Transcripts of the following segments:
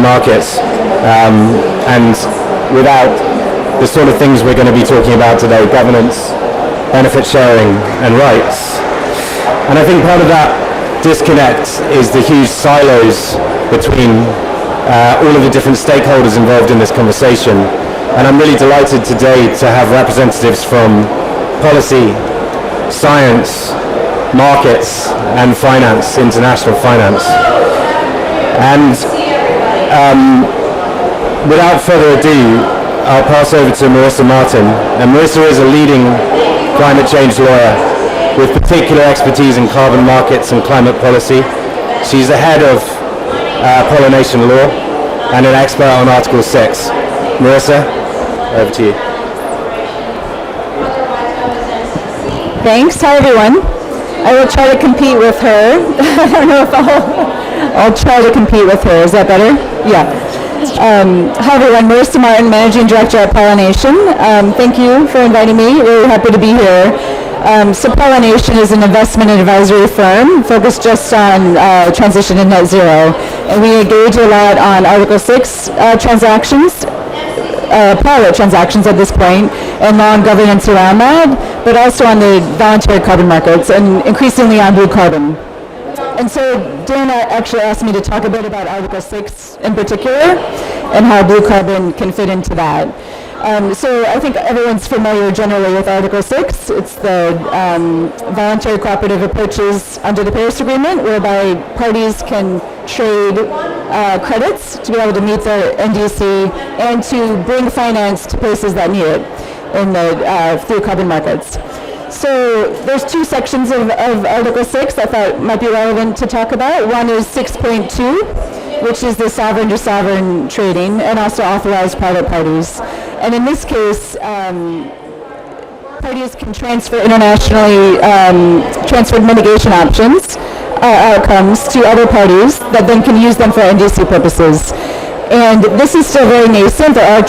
markets, and without the sort of things we're going to be talking about today: governance, benefit sharing, and rights. And I think part of that disconnect is the huge silos between all of the different stakeholders involved in this conversation. And I'm really delighted today to have representatives from policy, science, markets, and finance, international finance. And without further ado, I'll pass over to Marissa Martin. And Marissa is a leading climate change lawyer with particular expertise in carbon markets and climate policy. She's the head of pollination law and an expert on Article 6. Marissa, over to you. Thanks. Hi, everyone. I will try to compete with her. I don't know if I'll try to compete with her. Is that better? Yeah. Hi, everyone. Marissa Martin, Managing Director at Pollination. Thank you for inviting me. Really happy to be here. So Pollination is an investment and advisory firm focused just on transition to net zero. And we engage a lot on Article 6 transactions, pilot transactions at this point, and law and governance around that, but also on the voluntary carbon markets and increasingly on blue carbon. And so Dan actually asked me to talk a bit about Article 6 in particular and how blue carbon can fit into that. So I think everyone's familiar generally with Article 6. It's the voluntary cooperative approaches under the Paris Agreement, whereby parties can trade credits to be able to meet their NDC and to bring finance to places that need it in the through carbon markets. So there's two sections of Article 6 I thought might be relevant to talk about. One is 6.2, which is the sovereign to sovereign trading and also authorized private parties. And in this case, parties can transfer internationally transferred mitigation outcomes to other parties that then can use them for NDC purposes. And this is still very nascent. There are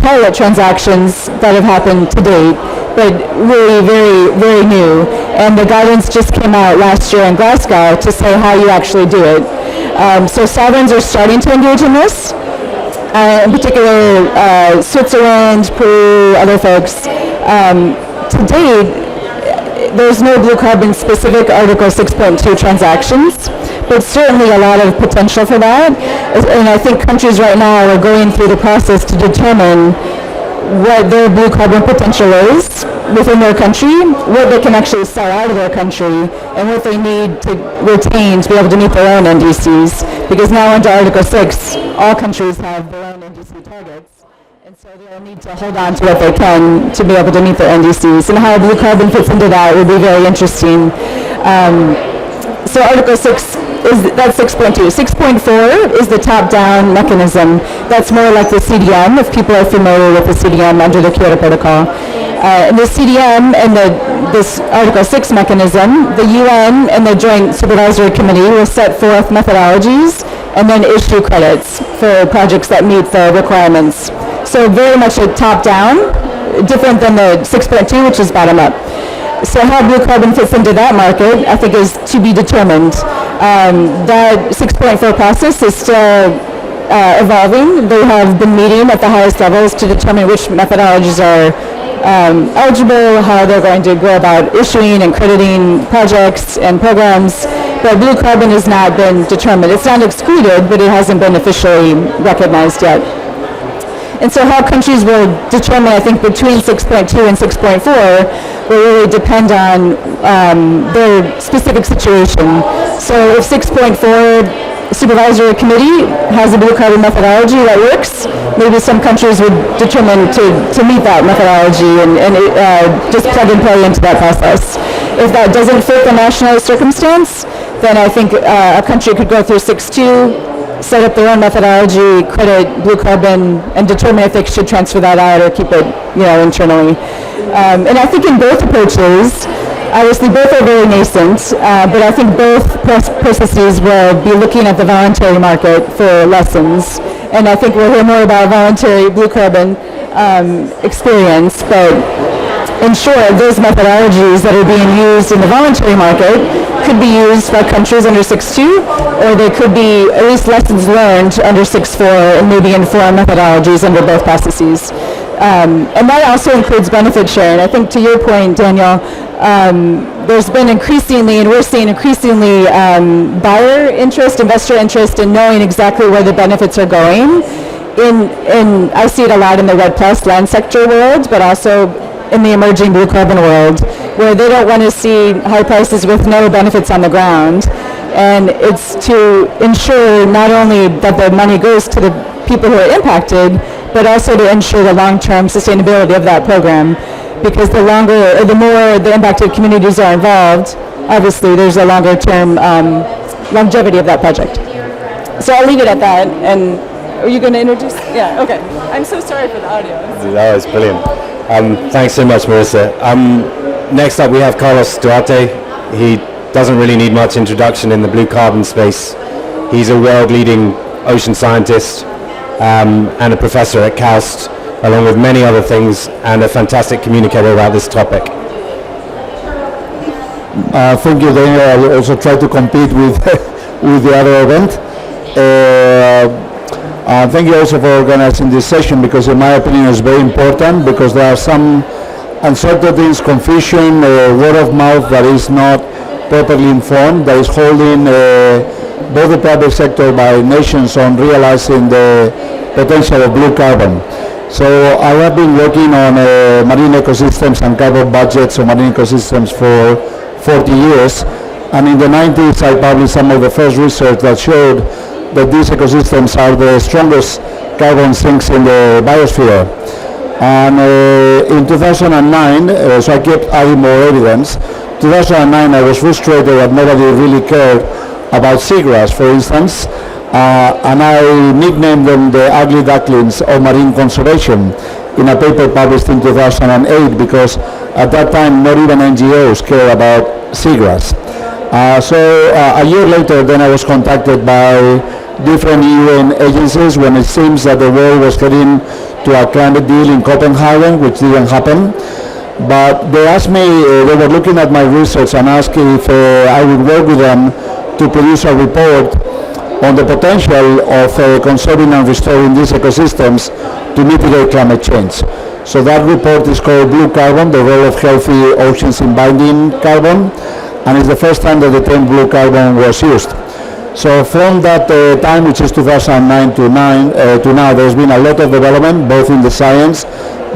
pilot transactions that have happened to date, but really very, very new. And the guidance just came out last year in Glasgow to say how you actually do it. So sovereigns are starting to engage in this. In particular, Switzerland, Peru, other folks. To date, there's no blue carbon specific Article 6.2 transactions, but certainly a lot of potential for that. And I think countries right now are going through the process to determine what their blue carbon potential is within their country, what they can actually sell out of their country, and what they need to retain to be able to meet their own NDCs. Because now under Article 6, all countries have their own NDC targets, and so they'll need to hold on to what they can to be able to meet their NDCs. And how blue carbon fits into that would be very interesting. So Article 6 that's 6.2. 6.4 is the top-down mechanism. That's more like the CDM, if people are familiar with the CDM under the Kyoto Protocol. The CDM and this Article 6 mechanism, the UN and the Joint Supervisory Committee will set forth methodologies and then issue credits for projects that meet the requirements. So very much a top-down, different than the 6.2, which is bottom-up. So how blue carbon fits into that market, I think, is to be determined. That 6.4 process is still evolving. They have been meeting at the highest levels to determine which methodologies are eligible, how they're going to go about issuing and crediting projects and programs. But blue carbon has not been determined. It's not excluded, but it hasn't been officially recognized yet. And so how countries will determine, I think, between 6.2 and 6.4 will really depend on their specific situation. So if 6.4 Supervisory Committee has a blue carbon methodology that works, maybe some countries would determine to meet that methodology and just plug and play into that process. If that doesn't fit the national circumstance, then I think a country could go through 6.2, set up their own methodology, credit blue carbon, and determine if they should transfer that out or keep it, internally. And I think in both approaches, obviously both are very nascent, but I think both processes will be looking at the voluntary market for lessons. And I think we'll hear more about voluntary blue carbon experience, but in short, those methodologies that are being used in the voluntary market could be used by countries under 6.2, or they could be at least lessons learned under 6.4 and maybe inform methodologies under both processes. And that also includes benefit sharing. I think to your point, Daniel, there's been increasingly, and we're seeing increasingly, buyer interest, investor interest in knowing exactly where the benefits are going. I see it a lot in the REDD+ land sector world, but also in the emerging blue carbon world, where they don't want to see high prices with no benefits on the ground. And it's to ensure not only that the money goes to the people who are impacted, but also to ensure the long-term sustainability of that program. Because the longer, or the more the impacted communities are involved, obviously there's a longer-term longevity of that project. So I'll leave it at that. And are you going to introduce? Yeah, okay. I'm so sorry for the audio. That was brilliant. Thanks so much, Marissa. Next up, we have Carlos Duarte. He doesn't really need much introduction in the blue carbon space. He's a world-leading ocean scientist and a professor at KAUST, along with many other things, and a fantastic communicator about this topic. Thank you, Daniel. I will also try to compete with the other event. Thank you also for organizing this session, because in my opinion it's very important, because there are some uncertainties, confusion, word of mouth that is not properly informed, that is holding both the private sector by nations on realizing the potential of blue carbon. So I have been working on marine ecosystems and carbon budgets of marine ecosystems for 40 years, and in the 90s I published some of the first research that showed that these ecosystems are the strongest carbon sinks in the biosphere. And in 2009, so I kept adding more evidence. 2009 I was frustrated that nobody really cared about seagrass, for instance, and I nicknamed them the ugly ducklings of marine conservation in a paper published in 2008, because at that time not even NGOs care about seagrass. So a year later then I was contacted by different UN agencies when it seems that the world was heading to a climate deal in Copenhagen, which didn't happen. But they asked me, they were looking at my research and asked if I would work with them to produce a report on the potential of conserving and restoring these ecosystems to mitigate climate change. So that report is called Blue Carbon, the role of healthy oceans in binding carbon, and it's the first time that the term blue carbon was used. So from that time, which is 2009 to now, there's been a lot of development, both in the science,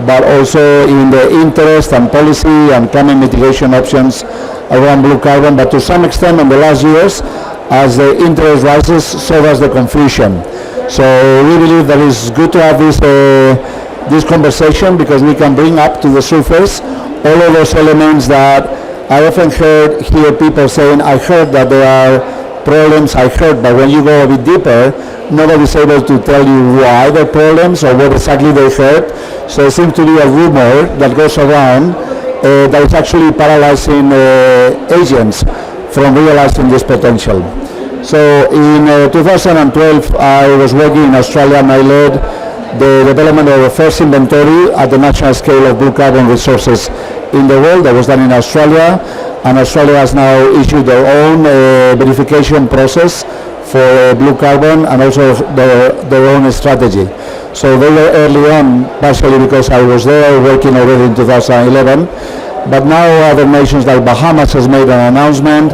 but also in the interest and policy and climate mitigation options around blue carbon. But to some extent, in the last years, as the interest rises, so does the confusion. So we believe that it's good to have this conversation, because we can bring up to the surface all of those elements that I often hear people saying, I heard that there are problems, I heard, but when you go a bit deeper, nobody's able to tell you why the problems or what exactly they heard. So it seems to be a rumor that goes around that is actually paralyzing agents from realizing this potential. So in 2012, I was working in Australia, and I led the development of the first inventory at the national scale of blue carbon resources in the world. That was done in Australia, and Australia has now issued their own verification process for blue carbon, and also their own strategy. So they were early on, partially because I was there working already in 2011, but now other nations like Bahamas has made an announcement,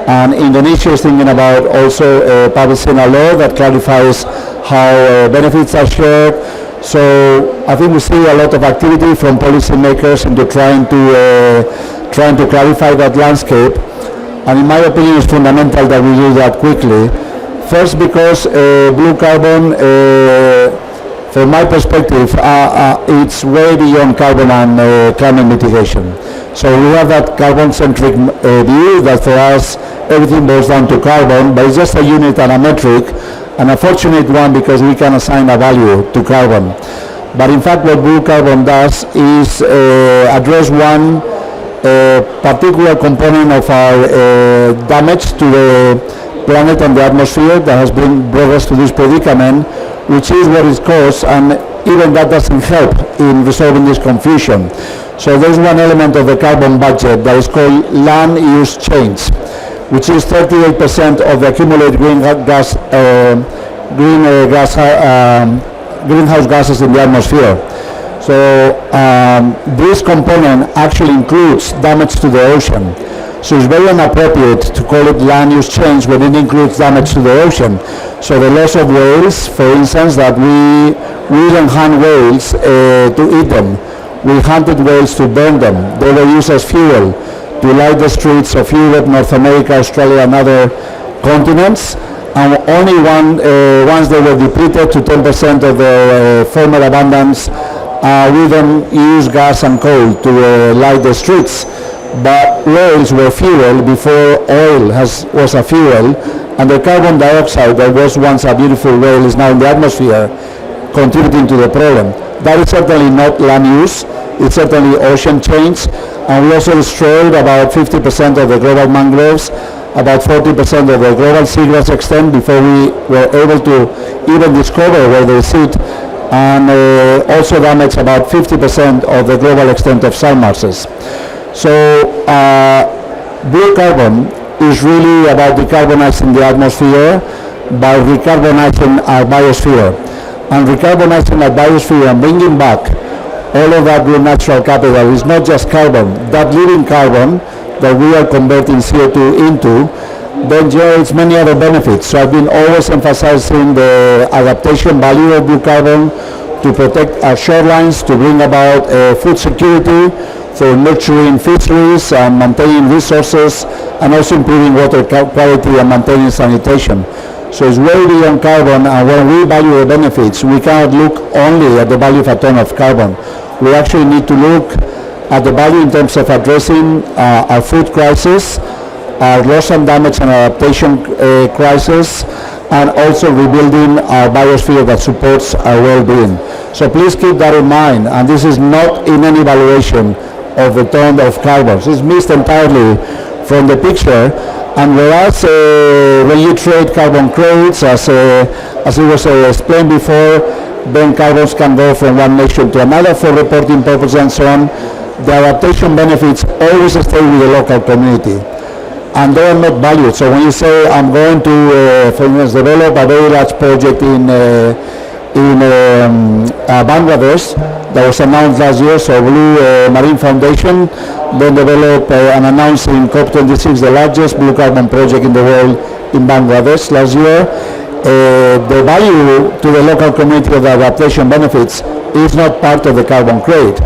and Indonesia is thinking about also publishing a law that clarifies how benefits are shared. So I think we see a lot of activity from policymakers into trying to clarify that landscape, and in my opinion it's fundamental that we do that quickly. First, because blue carbon, from my perspective, it's way beyond carbon and climate mitigation. So we have that carbon-centric view that for us everything boils down to carbon, but it's just a unit and a metric, and a fortunate one because we can assign a value to carbon. But in fact what blue carbon does is address one particular component of our damage to the planet and the atmosphere that has brought us to this predicament, which is what is caused, and even that doesn't help in resolving this confusion. So there's one element of the carbon budget that is called land use change. which is 38% of the accumulated greenhouse gases in the atmosphere. So this component actually includes damage to the ocean. So it's very inappropriate to call it land use change when it includes damage to the ocean. So the loss of whales, for instance, that we didn't hunt whales to eat them. We hunted whales to burn them. They were used as fuel to light the streets of Europe, North America, Australia, and other continents. And only once they were depleted to 10% of their former abundance, we then used gas and coal to light the streets. But whales were fuel before oil was a fuel, and the carbon dioxide that was once a beautiful whale is now in the atmosphere, contributing to the problem. That is certainly not land use, it's certainly ocean change, and we also destroyed about 50% of the global mangroves, about 40% of the global seagrass extent before we were able to even discover where they sit, and also damaged about 50% of the global extent of salt marshes. So blue carbon is really about decarbonizing the atmosphere by recarbonizing our biosphere. And recarbonizing our biosphere and bringing back all of that green natural capital is not just carbon. That living carbon that we are converting CO2 into then generates many other benefits. So I've been always emphasizing the adaptation value of blue carbon to protect our shorelines, to bring about food security, for nurturing fisheries and maintaining resources, and also improving water quality and maintaining sanitation. So it's way beyond carbon, and when we value the benefits, we cannot look only at the value of a ton of carbon. We actually need to look at the value in terms of addressing our food crisis, our loss and damage and adaptation crisis, and also rebuilding our biosphere that supports our well-being. So please keep that in mind, and this is not in any valuation of the ton of carbon. It's missed entirely from the picture. And whereas when you trade carbon credits, as it was explained before, then carbons can go from one nation to another for reporting purposes and so on, the adaptation benefits always stay with the local community, and they are not valued. So when you say, I'm going to, for instance, develop a very large project in Bangladesh, that was announced last year, so Blue Marine Foundation then developed and announced in COP26 the largest blue carbon project in the world in Bangladesh last year. The value to the local community of the adaptation benefits is not part of the carbon credit.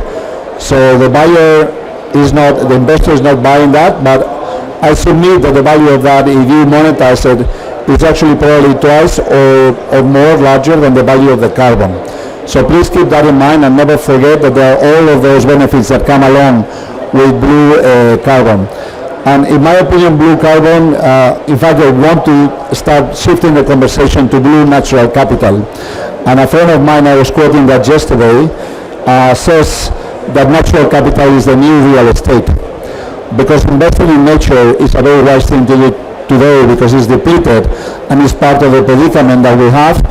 So the buyer is not, the investor is not buying that, but I submit that the value of that, if you monetize it, is actually probably twice or more larger than the value of the carbon. So please keep that in mind and never forget that there are all of those benefits that come along with blue carbon. And in my opinion, blue carbon, in fact, I want to start shifting the conversation to blue natural capital. And a friend of mine, I was quoting that yesterday, says that natural capital is the new real estate. Because investing in nature is a very wise thing to do today because it's depleted and it's part of the predicament that we have,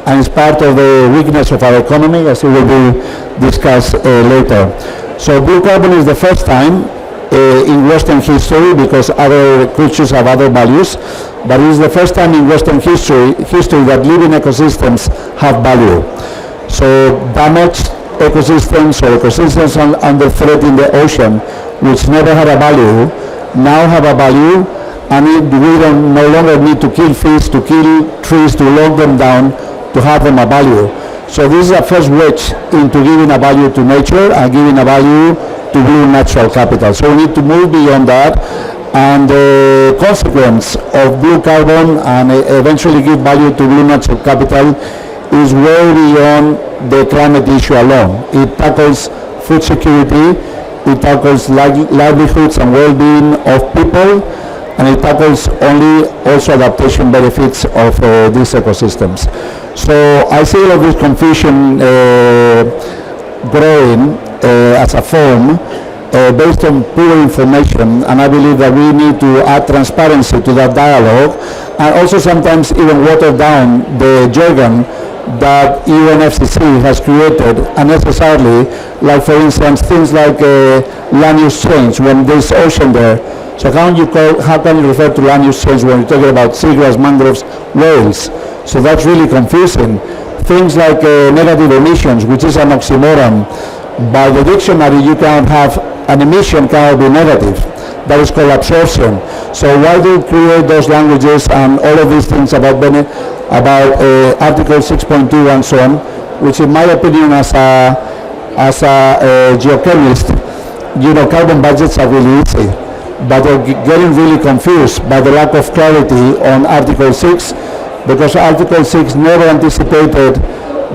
and it's part of the weakness of our economy, as it will be discussed later. So blue carbon is the first time in Western history, because other cultures have other values, but it is the first time in Western history that living ecosystems have value. So damaged ecosystems or ecosystems under threat in the ocean, which never had a value, now have a value, and we no longer need to kill fish, to kill trees, to log them down, to have them a value. So this is a first wedge into giving a value to nature and giving a value to blue natural capital. So we need to move beyond that, and the consequence of blue carbon and eventually give value to blue natural capital is way beyond the climate issue alone. It tackles food security, it tackles livelihoods and well-being of people, and it tackles also adaptation benefits of these ecosystems. So I see all of this confusion growing as a form based on poor information, and I believe that we need to add transparency to that dialogue, and also sometimes even water down the jargon that UNFCCC has created unnecessarily, like for instance things like land use change when there's ocean there. So how can you refer to land use change when you're talking about seagrass, mangroves, whales? So that's really confusing. Things like negative emissions, which is an oxymoron. By the dictionary, you cannot have an emission cannot be negative. That is called absorption. So why do you create those languages and all of these things about Article 6.2 and so on, which in my opinion as a geochemist, carbon budgets are really easy, but they're getting really confused by the lack of clarity on Article 6, because Article 6 never anticipated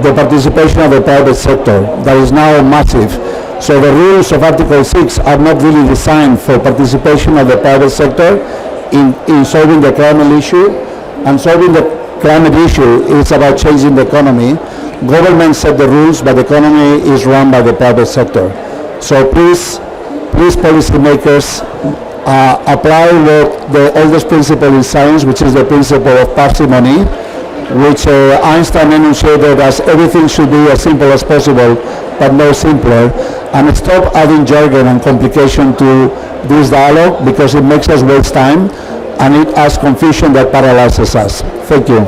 the participation of the private sector. That is now massive. So the rules of Article 6 are not really designed for participation of the private sector in solving the climate issue. And solving the climate issue is about changing the economy. Government set the rules, but the economy is run by the private sector. So please policymakers, apply the oldest principle in science, which is the principle of parsimony, which Einstein enunciated as everything should be as simple as possible, but no simpler, and stop adding jargon and complication to this dialogue, because it makes us waste time and it adds confusion that paralyzes us. Thank you.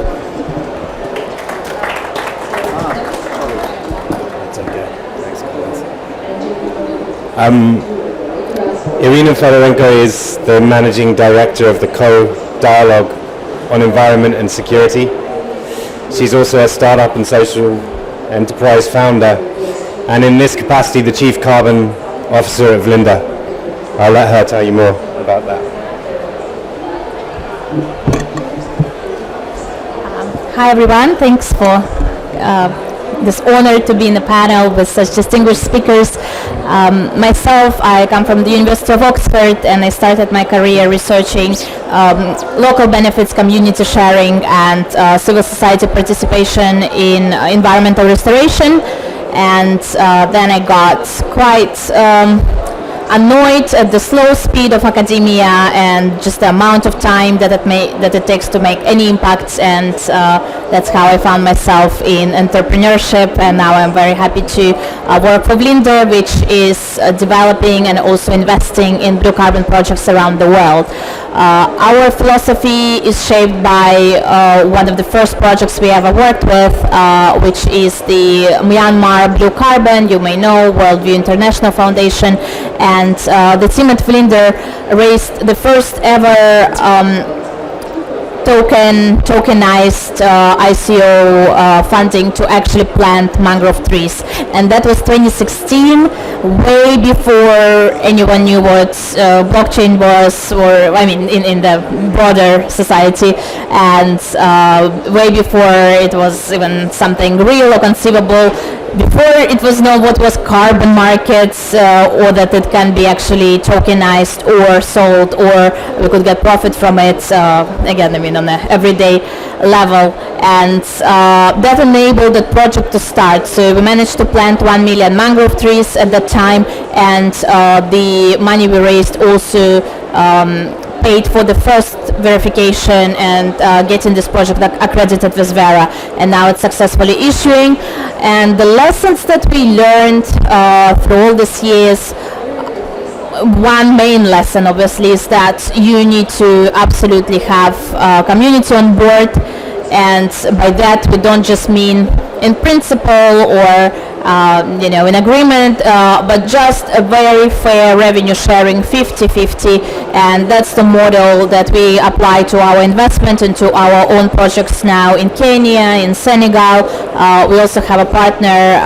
Irina Fedorenko is the managing director of the Co-Dialogue on Environment and Security. She's also a startup and social enterprise founder, and in this capacity the Chief Carbon Officer of Linda. I'll let her tell you more about that. Hi everyone, thanks for this honor to be in the panel with such distinguished speakers. Myself, I come from the University of Oxford, and I started my career researching local benefits, community sharing, and civil society participation in environmental restoration. And then I got quite annoyed at the slow speed of academia and just the amount of time that it takes to make any impact, and that's how I found myself in entrepreneurship, and now I'm very happy to work for Linda, which is developing and also investing in blue carbon projects around the world. Our philosophy is shaped by one of the first projects we ever worked with, which is the Myanmar Blue Carbon, you may know, Worldview International Foundation, and the team at Vlinder raised the first ever tokenized ICO funding to actually plant mangrove trees, and that was 2016, way before anyone knew what blockchain was, or I mean in the broader society, and way before it was even something real or conceivable, before it was known what was carbon markets, or that it can be actually tokenized or sold, or we could get profit from it, again, I mean on an everyday level, and that enabled the project to start. So we managed to plant 1 million mangrove trees at that time, and the money we raised also paid for the first verification and getting this project accredited with Vera, and now it's successfully issuing. And the lessons that we learned through all these years, one main lesson obviously is that you need to absolutely have community on board, and by that we don't just mean in principle or in agreement, but just a very fair revenue sharing, 50-50, and that's the model that we apply to our investment into our own projects now in Kenya, in Senegal. We also have a partner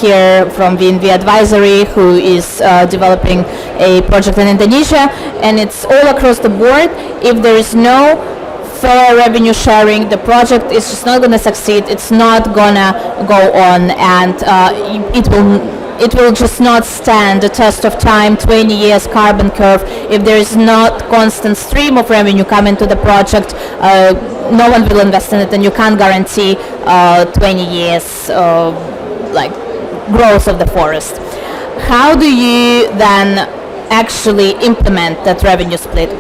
here from VNV Advisory who is developing a project in Indonesia, and it's all across the board. If there is no fair revenue sharing, the project is just not going to succeed, it's not going to go on, and it will just not stand the test of time, 20 years carbon curve. If there is not constant stream of revenue coming to the project, no one will invest in it, and you can't guarantee 20 years like growth of the forest. How do you then actually implement that revenue split?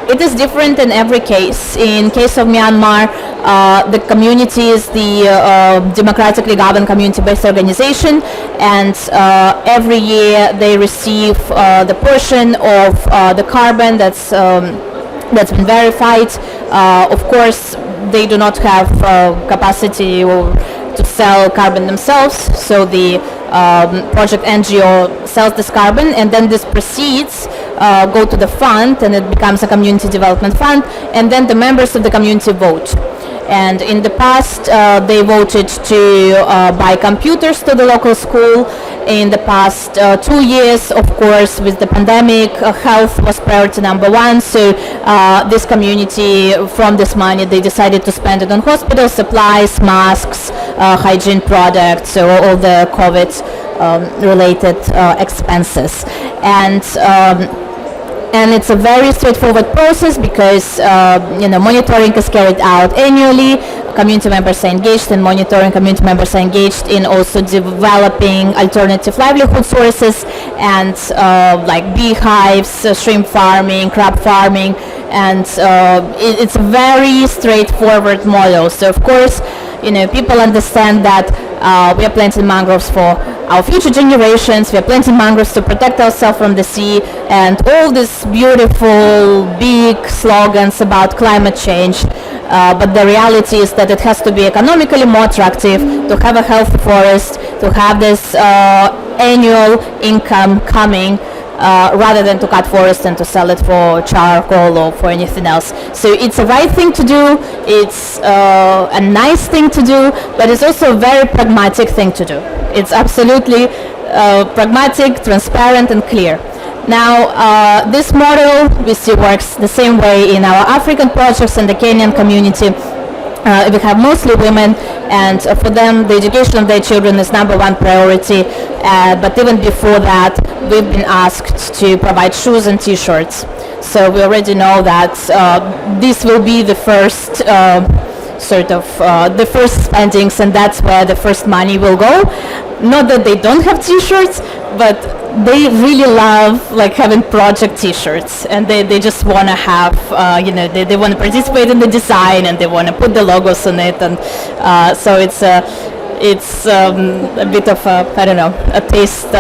It is different in every case. In case of Myanmar, The community is the democratically governed community-based organization, and every year they receive the portion of the carbon that's been verified. Of course, they do not have capacity to sell carbon themselves, so the project NGO sells this carbon, and then this proceeds go to the fund, and it becomes a community development fund, and then the members of the community vote. And in the past, they voted to buy computers to the local school. In the past 2 years, of course, with the pandemic, health was priority number one. So this community, from this money, they decided to spend it on hospital supplies, masks, hygiene products, so all the COVID-related expenses. And it's a very straightforward process because monitoring is carried out annually. Community members are engaged in monitoring. Community members are engaged in also developing alternative livelihood sources and like beehives, shrimp farming, crab farming, and it's a very straightforward model. So of course, people understand that we are planting mangroves for our future generations. We are planting mangroves to protect ourselves from the sea, and all these beautiful big slogans about climate change. But the reality is that it has to be economically more attractive to have a healthy forest, to have this annual income coming, rather than to cut forest and to sell it for charcoal or for anything else. So it's a right thing to do, it's a nice thing to do, but it's also a very pragmatic thing to do. It's absolutely pragmatic, transparent, and clear. Now, this model we see works the same way in our African projects and the Kenyan community. We have mostly women, and for them the education of their children is number one priority, but even before that we've been asked to provide shoes and t-shirts. So we already know that this will be the first the first spendings, and that's where the first money will go. Not that they don't have t-shirts, but they really love having project t-shirts, and they just want to have they want to participate in the design, and they want to put the logos on it, and so it's a bit of a taste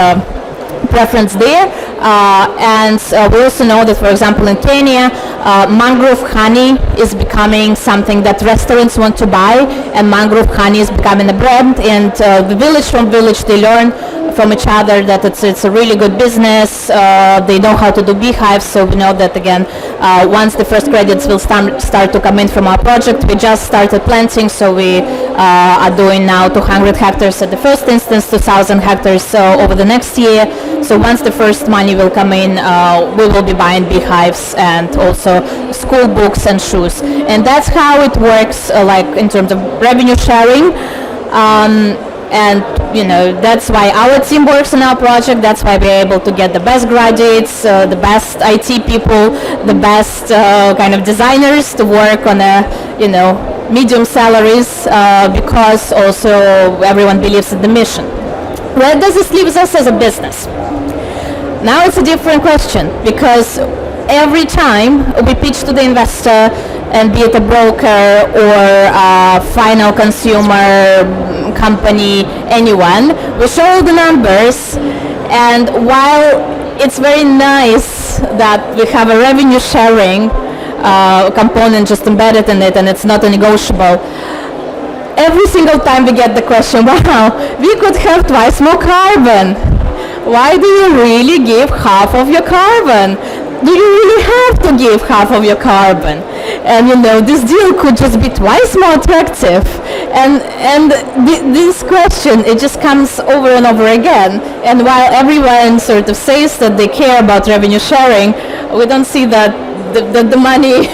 preference there. And we also know that, for example, in Kenya, mangrove honey is becoming something that restaurants want to buy, and mangrove honey is becoming a brand, and the village from village they learn from each other that it's a really good business. They know how to do beehives, so we know that again, once the first credits will start to come in from our project. We just started planting, so we are doing now 200 hectares at the first instance, 2,000 hectares over the next year. So once the first money will come in, we will be buying beehives and also school books and shoes. And that's how it works, in terms of revenue sharing. And that's why our team works on our project. That's why we're able to get the best graduates, the best IT people, the best kind of designers to work on medium salaries, because also everyone believes in the mission. Where does this leave us as a business? Now it's a different question, because every time we pitch to the investor, and be it a broker or a final consumer company, anyone, we show the numbers, and while it's very nice that we have a revenue sharing component just embedded in it and it's not a negotiable, every single time we get the question, wow, we could have twice more carbon. Why do you really give half of your carbon? Do you really have to give half of your carbon? And this deal could just be twice more attractive. And this question, it just comes over and over again. And while everyone sort of says that they care about revenue sharing, we don't see that the money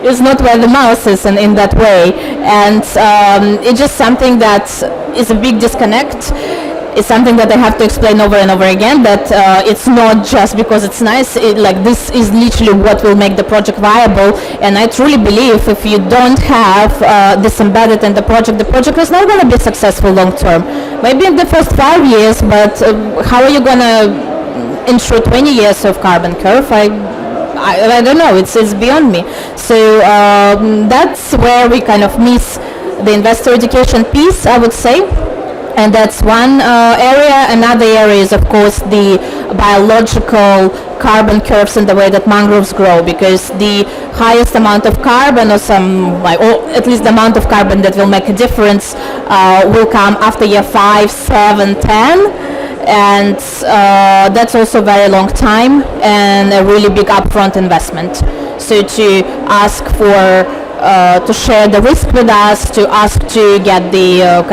is not where the mouth is in that way. And it's just something that is a big disconnect. It's something that I have to explain over and over again, that it's not just because it's nice. This is literally what will make the project viable. And I truly believe if you don't have this embedded in the project is not going to be successful long term. Maybe in the first 5 years, but how are you going to ensure 20 years of carbon curve? I don't know. It's beyond me. So that's where we kind of miss the investor education piece, I would say. And that's one area. Another area is, of course, the biological carbon curves and the way that mangroves grow, because the highest amount of carbon, or at least the amount of carbon that will make a difference, will come after year 5, 7, 10. And that's also a very long time and a really big upfront investment. So to ask for to share the risk with us, to ask to get the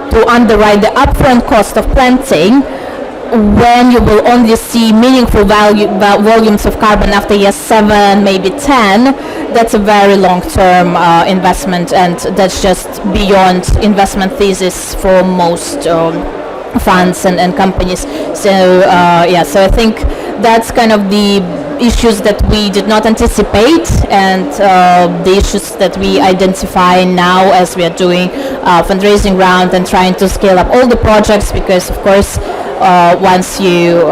to underwrite the upfront cost of planting, when you will only see meaningful volumes of carbon after year 7, maybe 10, that's a very long-term investment, and that's just beyond investment thesis for most funds and companies. So so I think that's kind of the issues that we did not anticipate, and the issues that we identify now as we are doing fundraising round and trying to scale up all the projects, because of course once you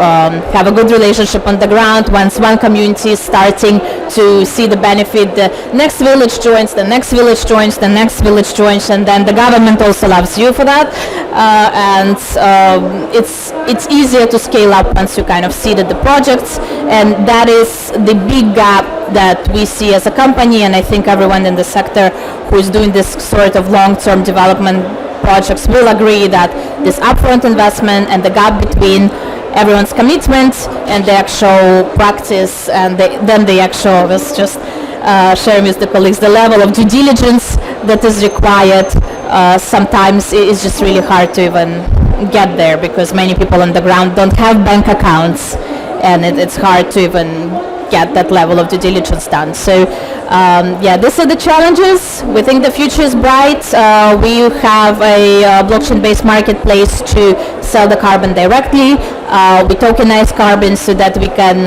have a good relationship on the ground, once one community is starting to see the benefit, the next village joins, the next village joins, the next village joins, and then the government also loves you for that. And it's easier to scale up once you kind of seeded the projects, and that is the big gap that we see as a company, and I think everyone in the sector who is doing this sort of long-term development projects will agree that this upfront investment and the gap between everyone's commitment and the actual practice, and then the actual, I was just sharing with the colleagues, the level of due diligence that is required sometimes is just really hard to even get there, because many people on the ground don't have bank accounts, and it's hard to even get that level of due diligence done. So these are the challenges. We think the future is bright. We have a blockchain-based marketplace to sell the carbon directly. We tokenize carbon so that we can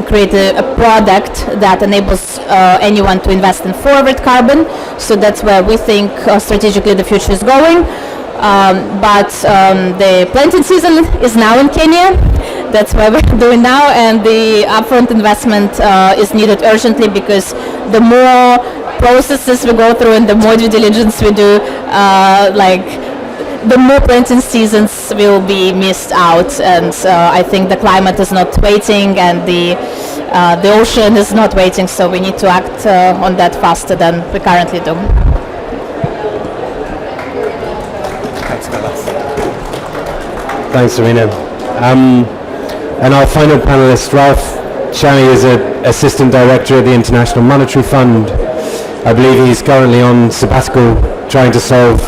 create a product that enables anyone to invest in forward carbon. So that's where we think strategically the future is going. But the planting season is now in Kenya. That's what we're doing now, and the upfront investment is needed urgently, because the more processes we go through and the more due diligence we do, the more planting seasons will be missed out. And I think the climate is not waiting, and the ocean is not waiting, so we need to act on that faster than we currently do. Thanks, Irina. And our final panelist, Ralph Chani, is an Assistant Director at the International Monetary Fund. I believe he's currently on sabbatical trying to solve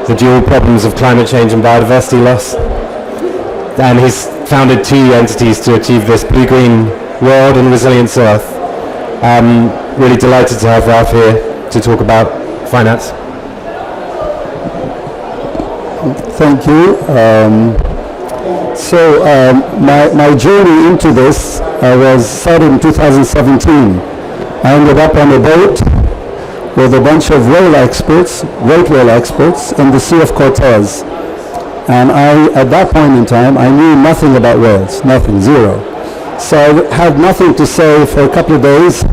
the dual problems of climate change and biodiversity loss. And he's founded 2 entities to achieve this: Blue Green World and Resilience Earth. Really delighted to have Ralph here to talk about finance. Thank you. My journey into this was started in 2017. I ended up on a boat with a bunch of whale experts, great whale experts, in the Sea of Cortez. And at that point in time, I knew nothing about whales, nothing, zero. So I had nothing to say for a couple of days,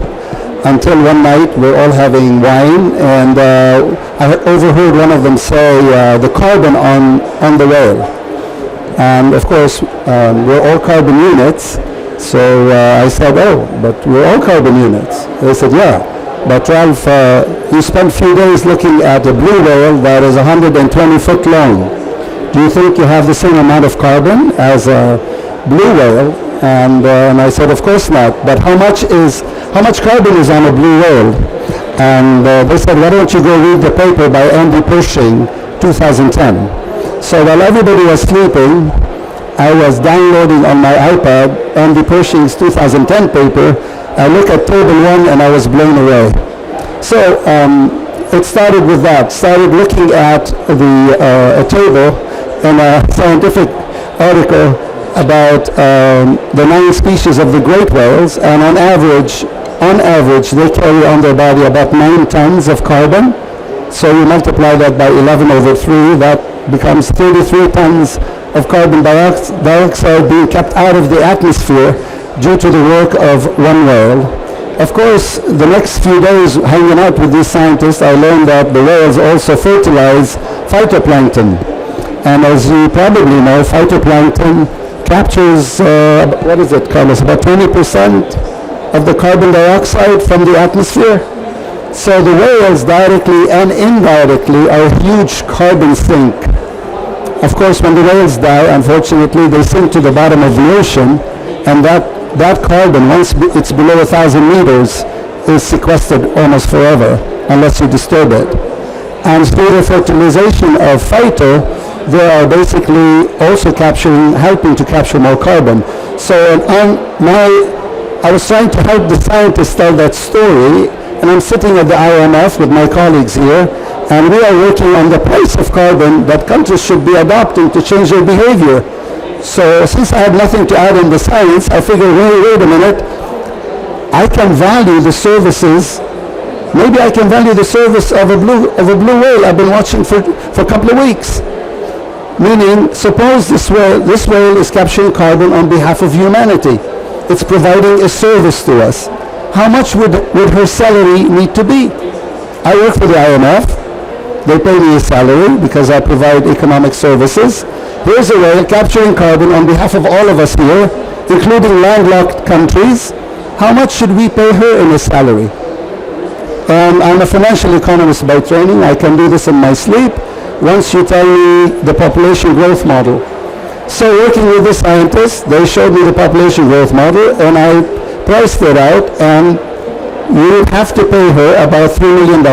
until one night we're all having wine, and I overheard one of them say the carbon on the whale. And of course, we're all carbon units. So I said, oh, but we're all carbon units. They said, yeah. But Ralph, you spent a few days looking at a blue whale that is 120 foot long. Do you think you have the same amount of carbon as a blue whale? And I said, of course not. But how much carbon is on a blue whale? And they said, why don't you go read the paper by Andy Pershing, 2010. So while everybody was sleeping, I was downloading on my iPad Andy Pershing's 2010 paper. I look at table 1 and I was blown away. So it started with that. Started looking at a table in a scientific article about the 9 species of the great whales, and on average they carry on their body about 9 tons of carbon. So you multiply that by 11 over 3, that becomes 33 tons of carbon dioxide being kept out of the atmosphere due to the work of one whale. Of course, the next few days hanging out with these scientists, I learned that the whales also fertilize phytoplankton. And as you probably know, phytoplankton captures, what is it, Carlos, about 20% of the carbon dioxide from the atmosphere. So the whales directly and indirectly are a huge carbon sink. Of course, when the whales die, unfortunately, they sink to the bottom of the ocean, and that carbon, once it's below 1,000 meters, is sequestered almost forever, unless you disturb it. And through the fertilization of phyto, they are basically also helping to capture more carbon. So I was trying to help the scientists tell that story, and I'm sitting at the IMF with my colleagues here, and we are working on the price of carbon that countries should be adopting to change their behavior. So since I had nothing to add in the science, I figured, wait a minute, I can value the services. Maybe I can value the service of a blue whale I've been watching for a couple of weeks. Meaning, suppose this whale is capturing carbon on behalf of humanity. It's providing a service to us. How much would her salary need to be? I work for the IMF. They pay me a salary because I provide economic services. Here's a whale capturing carbon on behalf of all of us here, including landlocked countries. How much should we pay her in a salary? I'm a financial economist by training. I can do this in my sleep once you tell me the population growth model. So working with the scientists, they showed me the population growth model, and I priced it out, and you have to pay her about $3 million.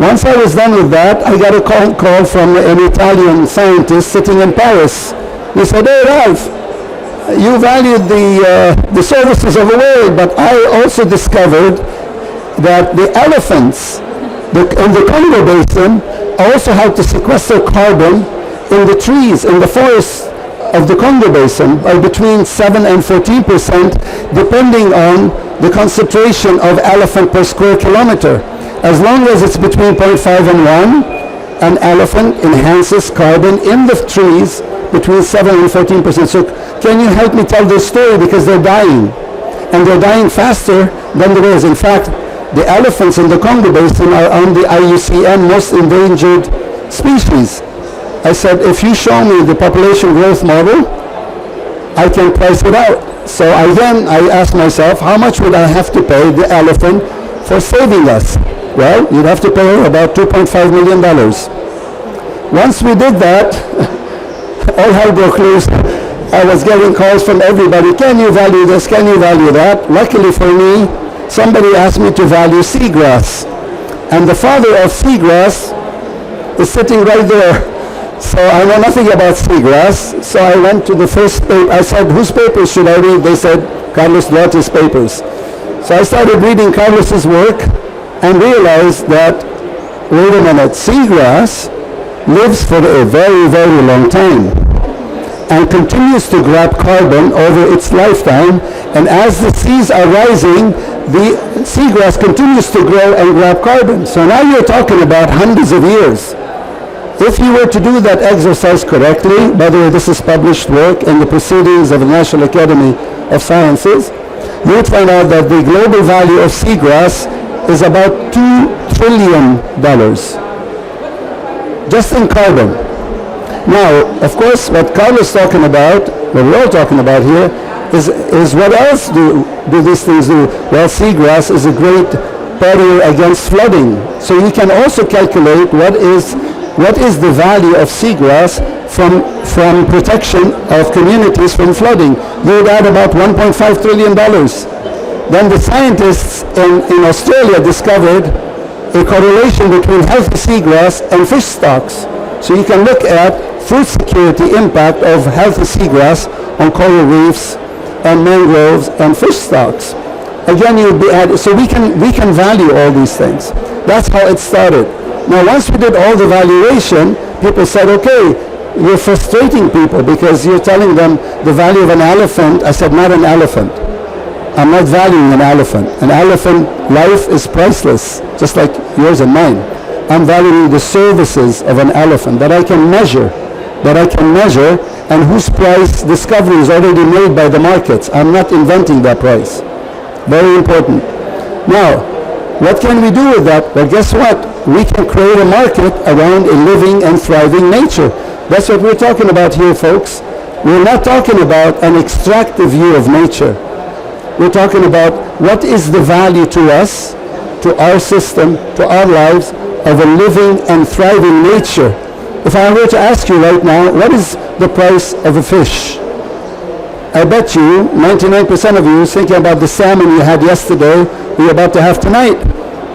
Once I was done with that, I got a call from an Italian scientist sitting in Paris. He said, "Hey, Ralph, you valued the services of a whale, but I also discovered that the elephants in the Congo Basin also have to sequester carbon in the trees, in the forests of the Congo Basin by between 7 and 14%, depending on the concentration of elephant per square kilometer. As long as it's between 0.5 and 1, an elephant enhances carbon in the trees between 7 and 14%. So can you help me tell this story? Because they're dying. And they're dying faster than the whales. In fact, the elephants in the Congo Basin are on the IUCN most endangered species. I said, if you show me the population growth model, I can price it out. So I asked myself, how much would I have to pay the elephant for saving us? Well, you'd have to pay her about $2.5 million. Once we did that, all hell broke loose. I was getting calls from everybody. Can you value this? Can you value that? Luckily for me, somebody asked me to value seagrass. And the father of seagrass is sitting right there. So I know nothing about seagrass. So I went to the first paper. I said, whose papers should I read? They said, Carlos Duarte's papers. So I started reading Carlos's work and realized that, wait a minute, seagrass lives for a very, very long time and continues to grab carbon over its lifetime. And as the seas are rising, the seagrass continues to grow and grab carbon. So now you're talking about hundreds of years. If you were to do that exercise correctly, by the way, this is published work in the Proceedings of the National Academy of Sciences, you would find out that the global value of seagrass is about $2 trillion just in carbon. Now, of course, what Carlos is talking about, what we're all talking about here, is what else do these things do? Well, seagrass is a great barrier against flooding. So you can also calculate what is the value of seagrass from protection of communities from flooding. You would add about $1.5 trillion. Then the scientists in Australia discovered a correlation between healthy seagrass and fish stocks. So you can look at food security impact of healthy seagrass on coral reefs and mangroves and fish stocks. Again, you would be added, so we can value all these things. That's how it started. Now, once we did all the valuation, people said, okay, you're frustrating people because you're telling them the value of an elephant. I said, not an elephant. I'm not valuing an elephant. An elephant life is priceless, just like yours and mine. I'm valuing the services of an elephant that I can measure, and whose price discovery is already made by the markets. I'm not inventing that price. Very important. Now, what can we do with that? Well, guess what? We can create a market around a living and thriving nature. That's what we're talking about here, folks. We're not talking about an extractive view of nature. We're talking about what is the value to us, to our system, to our lives, of a living and thriving nature. If I were to ask you right now, what is the price of a fish? I bet you 99% of you is thinking about the salmon you had yesterday, you're about to have tonight,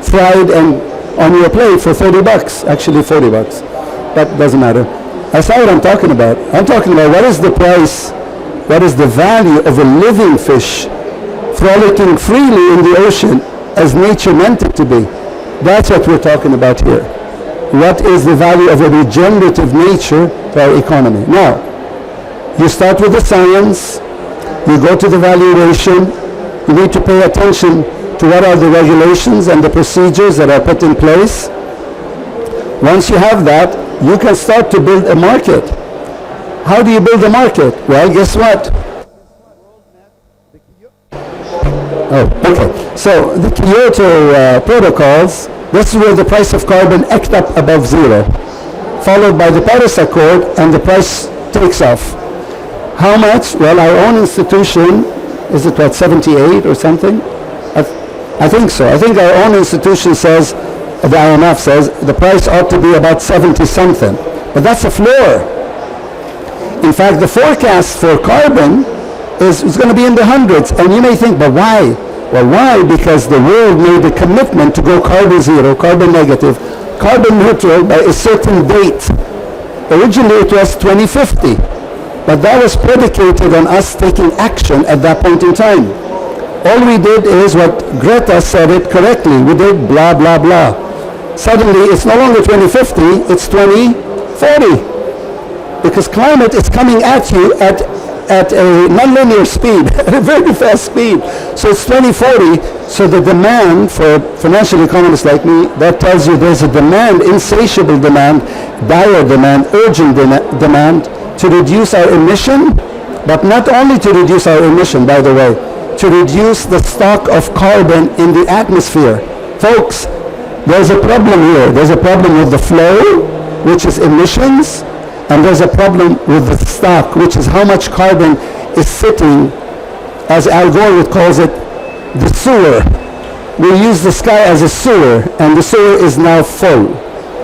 fried and on your plate for $30, actually $40, but doesn't matter. That's not what I'm talking about. I'm talking about what is the price, what is the value of a living fish frolicking freely in the ocean as nature meant it to be. That's what we're talking about here. What is the value of a regenerative nature to our economy? Now, you start with the science, you go to the valuation, you need to pay attention to what are the regulations and the procedures that are put in place. Once you have that, you can start to build a market. How do you build a market? Well, guess what? Oh, okay. So the Kyoto protocols, this is where the price of carbon eked up above zero, followed by the Paris Accord, and the price takes off. How much? Well, our own institution, is it what, 78 or something? I think so. I think our own institution says, the IMF says, the price ought to be about 70 something. But that's a floor. In fact, the forecast for carbon is going to be in the hundreds. And you may think, but why? Well, why? Because the world made a commitment to go carbon zero, carbon negative, carbon neutral by a certain date. Originally it was 2050. But that was predicated on us taking action at that point in time. All we did is what Greta said it correctly. We did blah, blah, blah. Suddenly, it's no longer 2050, it's 2040. Because climate is coming at you at a nonlinear speed, at a very fast speed. So it's 2040, so the demand for financial economists like me, that tells you there's a demand, insatiable demand, dire demand, urgent demand to reduce our emission, but not only to reduce our emission, by the way, to reduce the stock of carbon in the atmosphere. Folks, there's a problem here. There's a problem with the flow, which is emissions, and there's a problem with the stock, which is how much carbon is sitting, as Al Gore calls it, the sewer. We use the sky as a sewer, and the sewer is now full.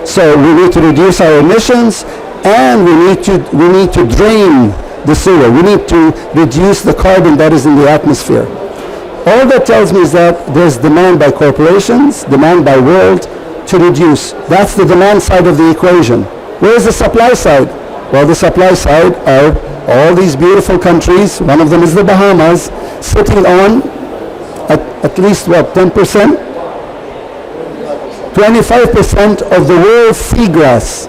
So we need to reduce our emissions, and we need to drain the sewer. We need to reduce the carbon that is in the atmosphere. All that tells me is that there's demand by corporations, demand by world to reduce. That's the demand side of the equation. Where is the supply side? Well, the supply side are all these beautiful countries, one of them is the Bahamas, sitting on at least what, 10%? 25% of the world's seagrass.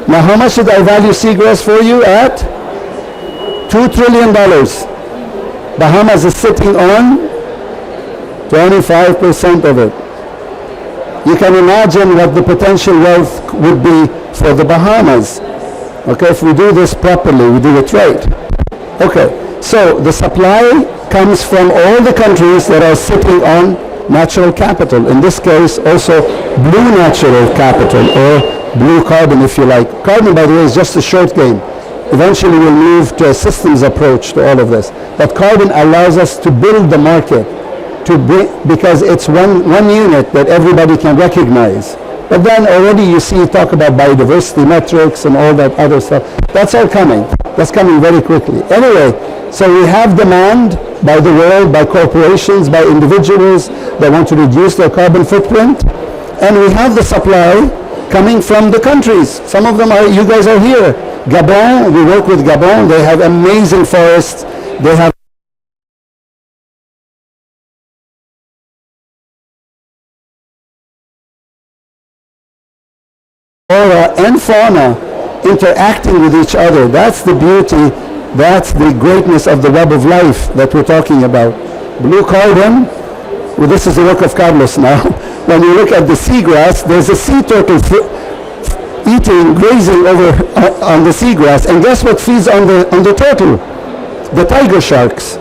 Now, how much did I value seagrass for you at? $2 trillion. Bahamas is sitting on 25% of it. You can imagine what the potential wealth would be for the Bahamas. Okay, if we do this properly, we do it right. Okay, so the supply comes from all the countries that are sitting on natural capital. In this case, also blue natural capital, or blue carbon, if you like. Carbon, by the way, is just a short game. Eventually we'll move to a systems approach to all of this. But carbon allows us to build the market, because it's one unit that everybody can recognize. But then already you see talk about biodiversity metrics and all that other stuff. That's all coming. That's coming very quickly. Anyway, so we have demand by the world, by corporations, by individuals that want to reduce their carbon footprint. And we have the supply coming from the countries. Some of them are, you guys are here. Gabon, we work with Gabon. They have amazing forests. They have flora and fauna interacting with each other. That's the beauty, that's the greatness of the web of life that we're talking about. Blue carbon, well, this is the work of Carlos now. When you look at the seagrass, there's a sea turtle eating eating, grazing over on the seagrass, and guess what feeds on the turtle? The tiger sharks.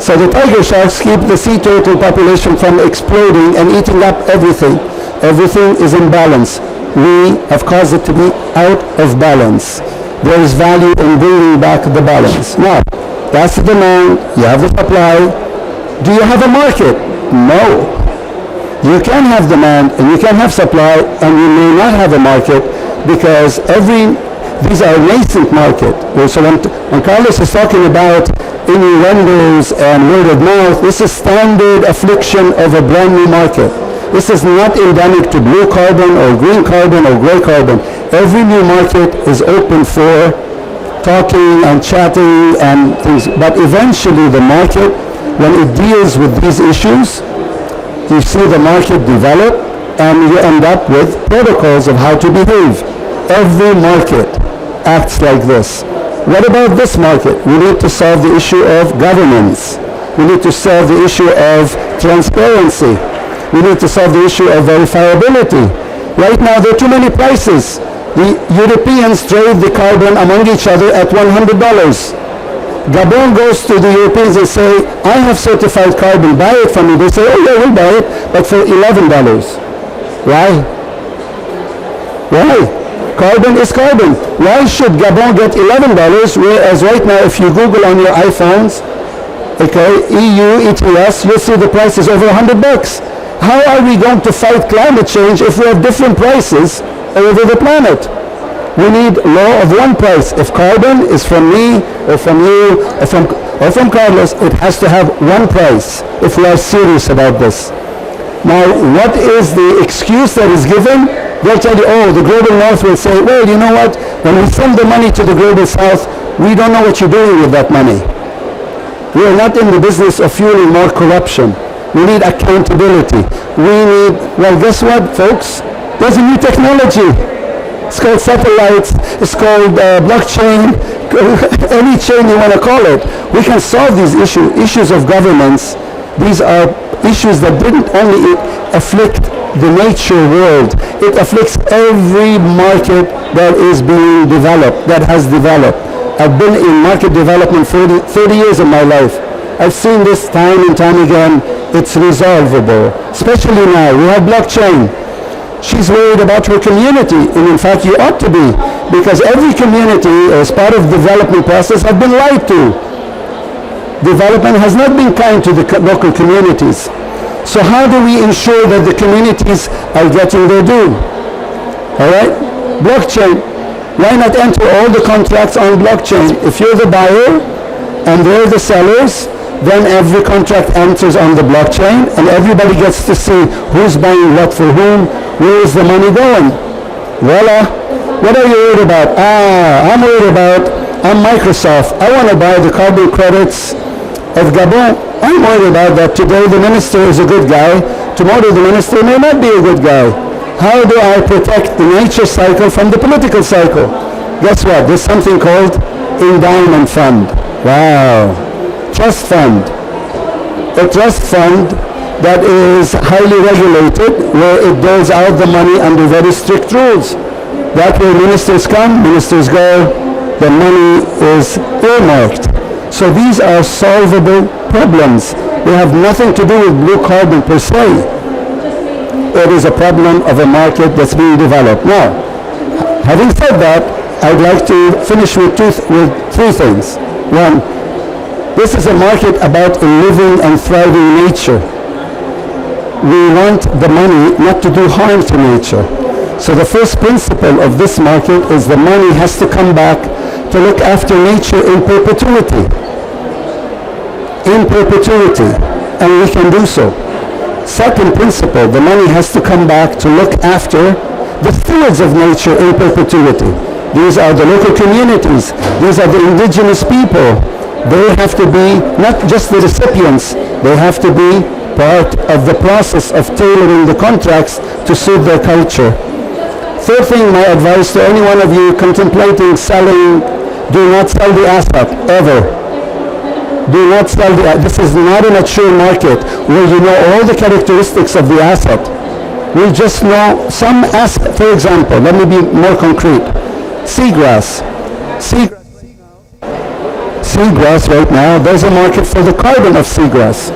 So the tiger sharks keep the sea turtle population from exploding and eating up everything. Everything is in balance. We have caused it to be out of balance. There is value in bringing back the balance. Now, that's the demand, you have the supply. Do you have a market? No. You can have demand and you can have supply, and you may not have a market because these are nascent market. So when Carlos is talking about innuendos and word of mouth, this is standard affliction of a brand new market. This is not endemic to blue carbon or green carbon or gray carbon. Every new market is open for talking and chatting and things. But eventually the market, when it deals with these issues, you see the market develop and you end up with protocols of how to behave. Every market acts like this. What about this market? We need to solve the issue of governance. We need to solve the issue of transparency. We need to solve the issue of verifiability. Right now there are too many prices. The Europeans trade the carbon among each other at $100. Gabon goes to the Europeans and say, I have certified carbon, buy it from me. They say, oh yeah, we'll buy it, but for $11. Why? Why? Carbon is carbon. Why should Gabon get $11, whereas right now if you Google on your iPhones, okay, EU, ETS, you'll see the price is over $100. How are we going to fight climate change if we have different prices over the planet? We need law of one price. If carbon is from me or from you or from Carlos, it has to have one price if we are serious about this. Now, what is the excuse that is given? They'll tell you, oh, the global north will say, well, you know what? When we send the money to the global south, we don't know what you're doing with that money. We are not in the business of fueling more corruption. We need accountability. We need, well, guess what, folks? There's a new technology. It's called satellites. It's called blockchain. Any chain you want to call it. We can solve these issues of governance. These are issues that didn't only afflict the nature world. It afflicts every market that is being developed, that has developed. I've been in market development 30 years of my life. I've seen this time and time again. It's resolvable. Especially now. We have blockchain. She's worried about her community, and in fact you ought to be, because every community as part of the development process have been lied to. Development has not been kind to the local communities. So how do we ensure that the communities are getting their due? All right? Blockchain. Why not enter all the contracts on blockchain? If you're the buyer and they're the sellers, then every contract enters on the blockchain and everybody gets to see who's buying what for whom, where is the money going. Voila. What are you worried about? I'm Microsoft. I want to buy the carbon credits of Gabon. I'm worried about that. Today the minister is a good guy. Tomorrow the minister may not be a good guy. How do I protect the nature cycle from the political cycle? Guess what? There's something called endowment fund. Wow. Trust fund. A trust fund that is highly regulated, where it doles out the money under very strict rules. That way ministers come, ministers go, the money is earmarked. So these are solvable problems. They have nothing to do with blue carbon per se. It is a problem of a market that's being developed. Now, having said that, I'd like to finish with three things. One, this is a market about a living and thriving nature. We want the money not to do harm to nature. So the first principle of this market is the money has to come back to look after nature in perpetuity. In perpetuity. And we can do so. Second principle, the money has to come back to look after the stewards of nature in perpetuity. These are the local communities. These are the indigenous people. They have to be not just the recipients, they have to be part of the process of tailoring the contracts to suit their culture. Third thing, my advice to any one of you contemplating selling, do not sell the asset, ever. Do not sell this is not a mature market where you know all the characteristics of the asset. We just know some aspect. For example, let me be more concrete. Seagrass. Seagrass right now, there's a market for the carbon of seagrass.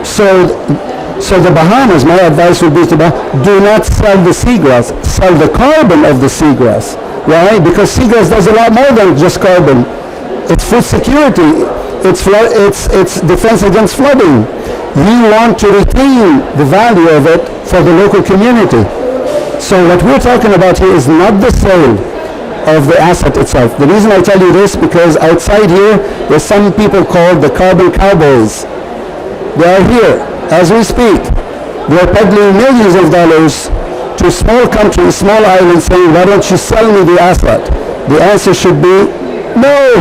So the Bahamas, my advice would be to do not sell the seagrass, sell the carbon of the seagrass. Why? Because seagrass does a lot more than just carbon. It's food security. It's defense against flooding. We want to retain the value of it for the local community. So what we're talking about here is not the sale of the asset itself. The reason I tell you this, because outside here, there's some people called the carbon cowboys. They are here as we speak. They're peddling millions of dollars to small countries, small islands, saying, why don't you sell me the asset? The answer should be, no,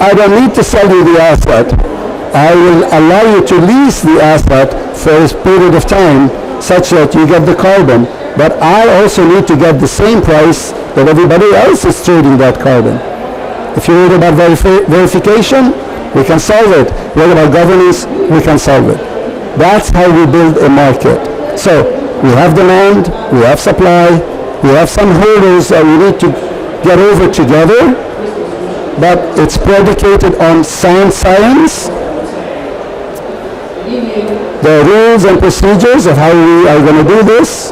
I don't need to sell you the asset. I will allow you to lease the asset for a period of time such that you get the carbon. But I also need to get the same price that everybody else is trading that carbon. If you're worried about verification, we can solve it. Worried about governance, we can solve it. That's how we build a market. So we have demand, we have supply, we have some hurdles that we need to get over together, but it's predicated on sound science. There are rules and procedures of how we are going to do this.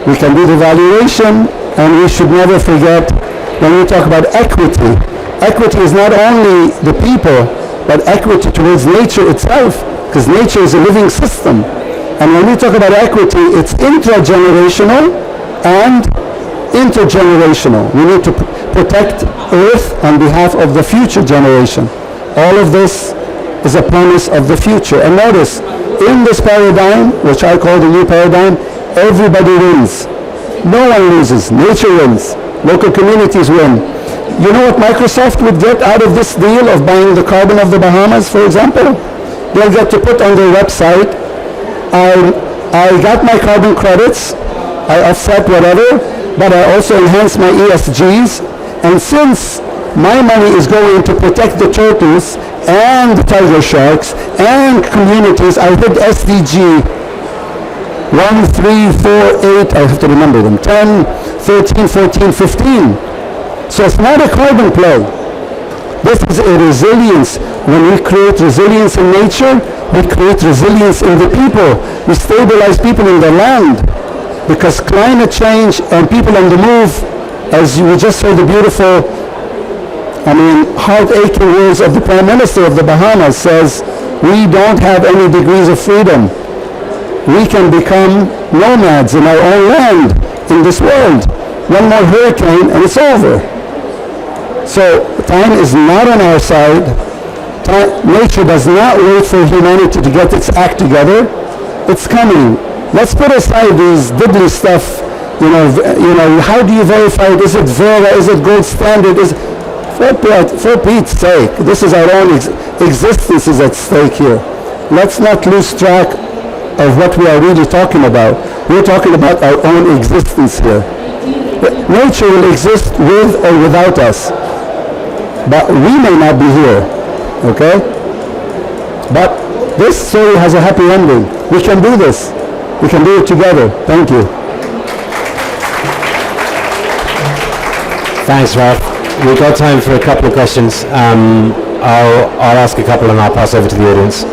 We can do the valuation, and we should never forget when we talk about equity. Equity is not only the people, but equity towards nature itself, because nature is a living system. And when we talk about equity, it's intragenerational and intergenerational. We need to protect Earth on behalf of the future generation. All of this is a promise of the future. And notice, in this paradigm, which I call the new paradigm, everybody wins. No one loses. Nature wins. Local communities win. You know what Microsoft would get out of this deal of buying the carbon of the Bahamas, for example? They'll get to put on their website, I got my carbon credits, I offset whatever, but I also enhance my ESGs, and since my money is going to protect the turtles and the tiger sharks and communities, I hit SDG 1, 3, 4, 8, I have to remember them, 10, 13, 14, 15. So it's not a carbon play. This is a resilience. When we create resilience in nature, we create resilience in the people. We stabilize people in the land. Because climate change and people on the move, as you just heard the beautiful, heart-aching words of the Prime Minister of the Bahamas says, we don't have any degrees of freedom. We can become nomads in our own land, in this world. One more hurricane and it's over. So time is not on our side. Nature does not wait for humanity to get its act together. It's coming. Let's put aside these diddly stuff. How do you verify it? Is it Vera? Is it gold standard? For Pete's sake, this is our own existence is at stake here. Let's not lose track of what we are really talking about. We're talking about our own existence here. Nature will exist with or without us, but we may not be here, okay? But this story has a happy ending. We can do this. We can do it together. Thank you. Thanks, Ralph. We've got time for a couple of questions. I'll ask a couple and I'll pass over to the audience.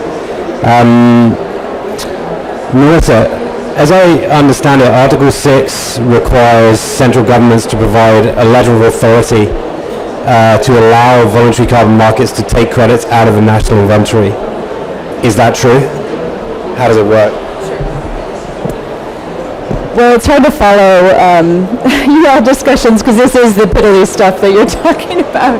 Melissa, as I understand it, Article 6 requires central governments to provide a letter of authority to allow voluntary carbon markets to take credits out of the national inventory. Is that true? How does it work? Well, it's hard to follow your discussions because this is the piddly stuff that you're talking about,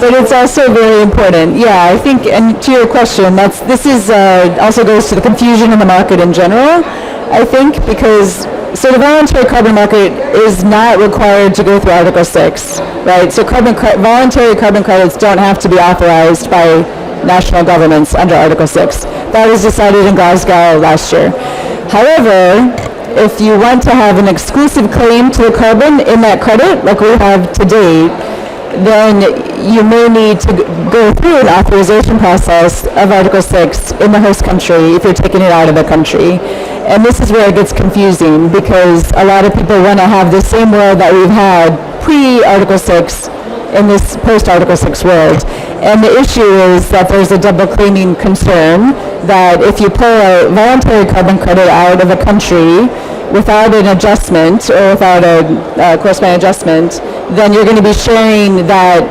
but it's also very important. Yeah, I think, and to your question, this is also goes to the confusion in the market in general, I think, because so the voluntary carbon market is not required to go through Article 6, right? So voluntary carbon credits don't have to be authorized by national governments under Article 6. That was decided in Glasgow last year. However, if you want to have an exclusive claim to the carbon in that credit, like we have to date, then you may need to go through an authorization process of Article 6 in the host country if you're taking it out of the country. And this is where it gets confusing because a lot of people want to have the same world that we've had pre-Article 6 in this post-Article 6 world. And the issue is that there's a double claiming concern that if you pull a voluntary carbon credit out of a country without an adjustment or without a corresponding adjustment, then you're going to be sharing that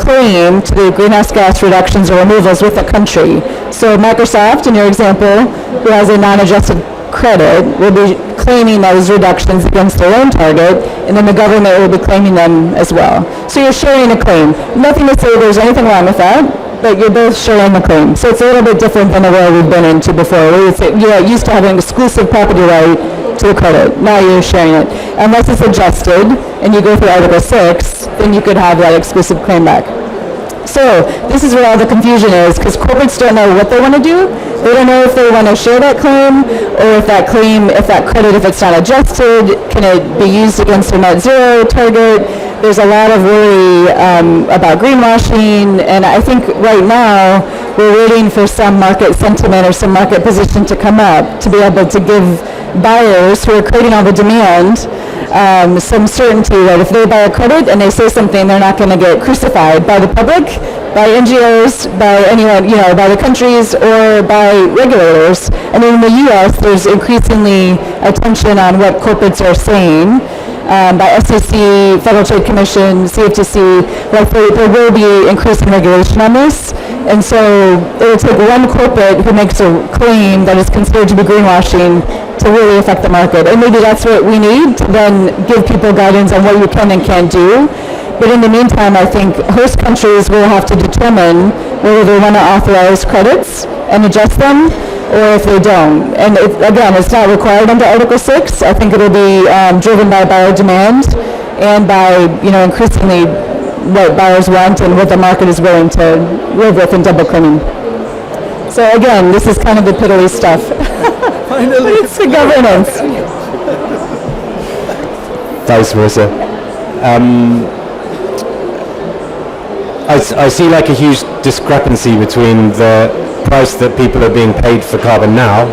claim to the greenhouse gas reductions or removals with the country. So Microsoft, in your example, who has a non-adjusted credit, will be claiming those reductions against their own target, and then the government will be claiming them as well. So you're sharing a claim. Nothing to say there's anything wrong with that, but you're both sharing the claim. So it's a little bit different than the world we've been into before. You're used to having an exclusive property right to a credit. Now you're sharing it. Unless it's adjusted and you go through Article 6, then you could have that exclusive claim back. So this is where all the confusion is because corporates don't know what they want to do. They don't know if they want to share that claim or if that claim, if that credit, if it's not adjusted, can it be used against their net zero target? There's a lot of worry about greenwashing, and I think right now we're waiting for some market sentiment or some market position to come up to be able to give buyers who are creating all the demand some certainty that if they buy a credit and they say something, they're not going to get crucified by the public, by NGOs, by anyone, by the countries, or by regulators. I mean, in the U.S., there's increasingly attention on what corporates are saying by SEC, Federal Trade Commission, CFTC. Like there will be increasing regulation on this. And so it will take one corporate who makes a claim that is considered to be greenwashing to really affect the market. And maybe that's what we need to then give people guidance on what you can and can't do. But in the meantime, I think host countries will have to determine whether they want to authorize credits and adjust them or if they don't. And again, it's not required under Article 6. I think it will be driven by buyer demand and by, increasingly what buyers want and what the market is willing to live with in double claiming. So again, this is kind of the piddly stuff. But it's the governance. Thanks, Marissa. I see like a huge discrepancy between the price that people are being paid for carbon now,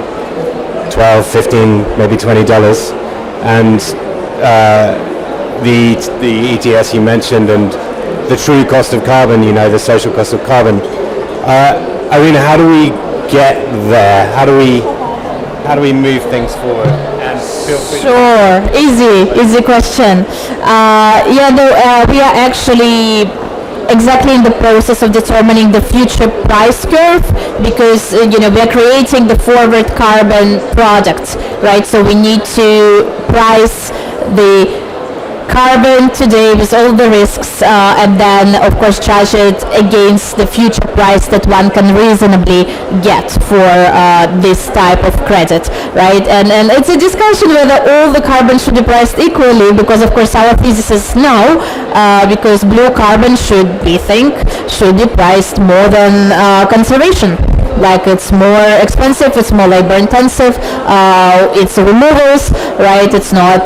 $12, $15, maybe $20, and the ETS you mentioned, and the true cost of carbon, the social cost of carbon. Irina, how do we get there? How do we move things forward? And feel free. Sure, easy question. We are actually exactly in the process of determining the future price curve because we are creating the forward carbon product, right? So we need to price the carbon today with all the risks and then of course charge it against the future price that one can reasonably get for this type of credit, right? And it's a discussion whether all the carbon should be priced equally because of course our physicists know because blue carbon should be priced more than conservation. Like it's more expensive, it's more labor intensive, it's removals, right? It's not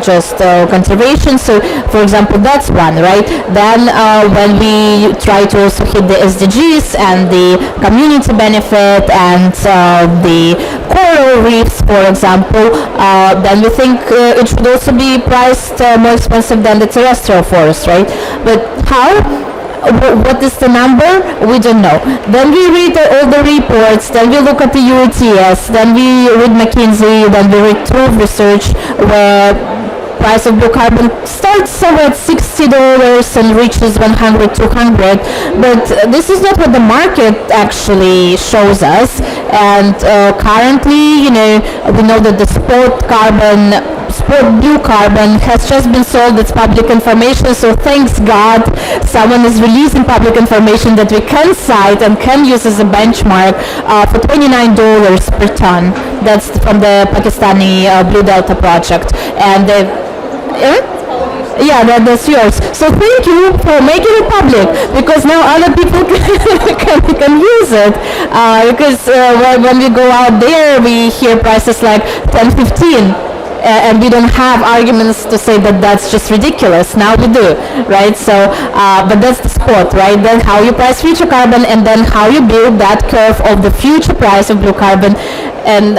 just conservation. So, for example, that's one, right? Then when we try to also hit the SDGs and the community benefit and the coral reefs, for example, then we think it should also be priced more expensive than the terrestrial forest, right? But how? What is the number? We don't know. Then we read all the reports, then we look at the UETS, then we read McKinsey, then we read Trove Research, where price of blue carbon starts somewhere at $60 and reaches 100, 200. But this is not what the market actually shows us. And currently, we know that the spot blue carbon has just been sold. It's public information, so thanks God someone is releasing public information that we can cite and can use as a benchmark for $29 per ton. That's from the Pakistani Blue Delta project. And that's yours. So thank you for making it public because now other people can use it. Because when we go out there, we hear prices like 10, 15. and we don't have arguments to say that that's just ridiculous. Now we do, right? So, but that's the sport, right? Then how you price future carbon, and then how you build that curve of the future price of blue carbon, and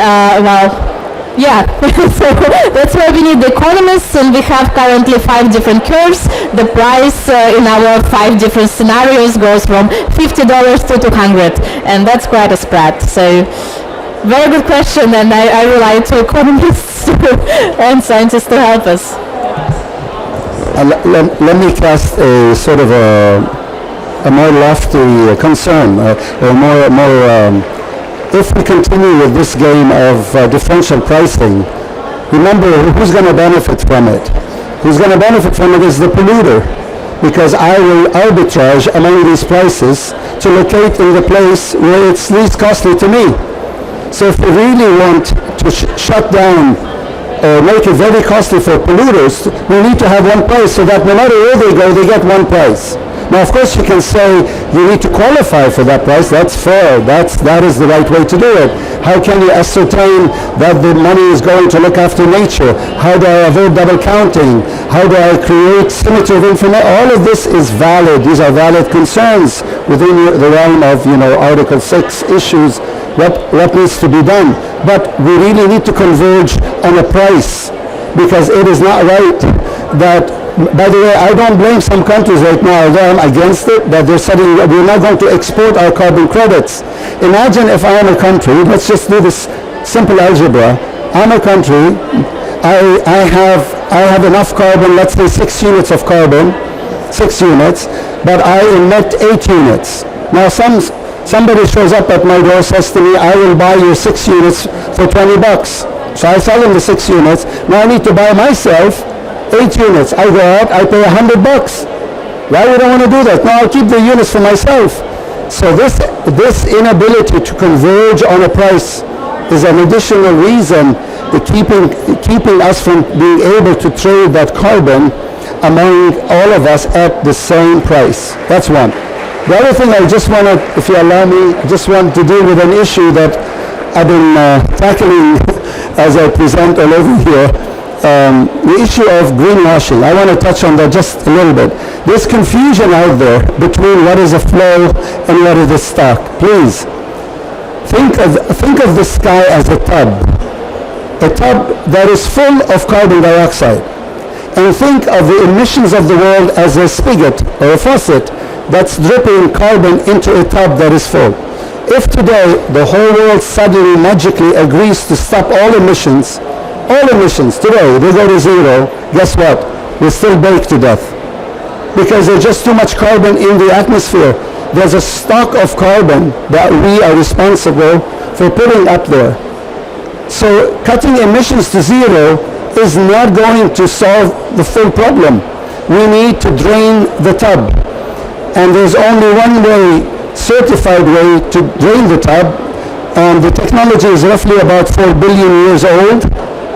yeah, so that's why we need the economists, and we have currently 5 different curves. The price in our 5 different scenarios goes from $50 to $200, and that's quite a spread. So, very good question, and I rely to economists and scientists to help us. Let me cast a sort of a more lofty concern, or more if we continue with this game of differential pricing, remember who's going to benefit from it? Who's going to benefit from it is the polluter, because I will arbitrage among these prices to locate in the place where it's least costly to me. So if we really want to shut down or make it very costly for polluters, we need to have one price so that no matter where they go, they get one price. Now, of course, you can say you need to qualify for that price. That's fair. That is the right way to do it. How can you ascertain that the money is going to look after nature? How do I avoid double counting? How do I create symmetry of information? All of this is valid. These are valid concerns within the realm of, Article 6 issues. What needs to be done? But we really need to converge on a price, because it is not right that. By the way, I don't blame some countries right now, although I'm against it, that they're saying we're not going to export our carbon credits. Imagine if I am a country, let's just do this simple algebra. I'm a country, I have enough carbon, let's say 6 units of carbon, 6 units, but I emit 8 units. Now somebody shows up at my door, says to me, I will buy you 6 units for $20. So I sell them the 6 units. Now I need to buy myself 8 units. I go out, I pay $100. Why would I want to do that? No, I'll keep the units for myself. So this inability to converge on a price is an additional reason that keeping us from being able to trade that carbon among all of us at the same price. That's one. The other thing I just want to, if you allow me, I just want to deal with an issue that I've been tackling as I present all over here. The issue of greenwashing. I want to touch on that just a little bit. There's confusion out there between what is a flow and what is a stock. Please, think of the sky as a tub that is full of carbon dioxide. And think of the emissions of the world as a spigot or a faucet that's dripping carbon into a tub that is full. If today the whole world suddenly magically agrees to stop all emissions today, they go to zero, guess what? We'll still bake to death. Because there's just too much carbon in the atmosphere. There's a stock of carbon that we are responsible for putting up there. So cutting emissions to zero is not going to solve the full problem. We need to drain the tub. And there's only one way, certified way, to drain the tub. And the technology is roughly about 4 billion years old,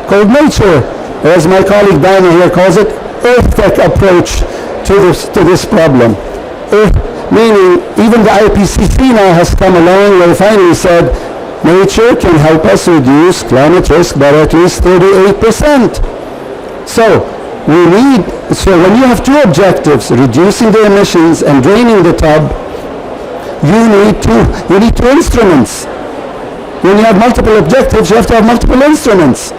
called nature, or as my colleague Diana here calls it, Earth Tech approach to this problem. Meaning, even the IPCC now has come along where finally said, nature can help us reduce climate risk by at least 38%. So when you have 2 objectives, reducing the emissions and draining the tub, you need 2 instruments. When you have multiple objectives, you have to have multiple instruments.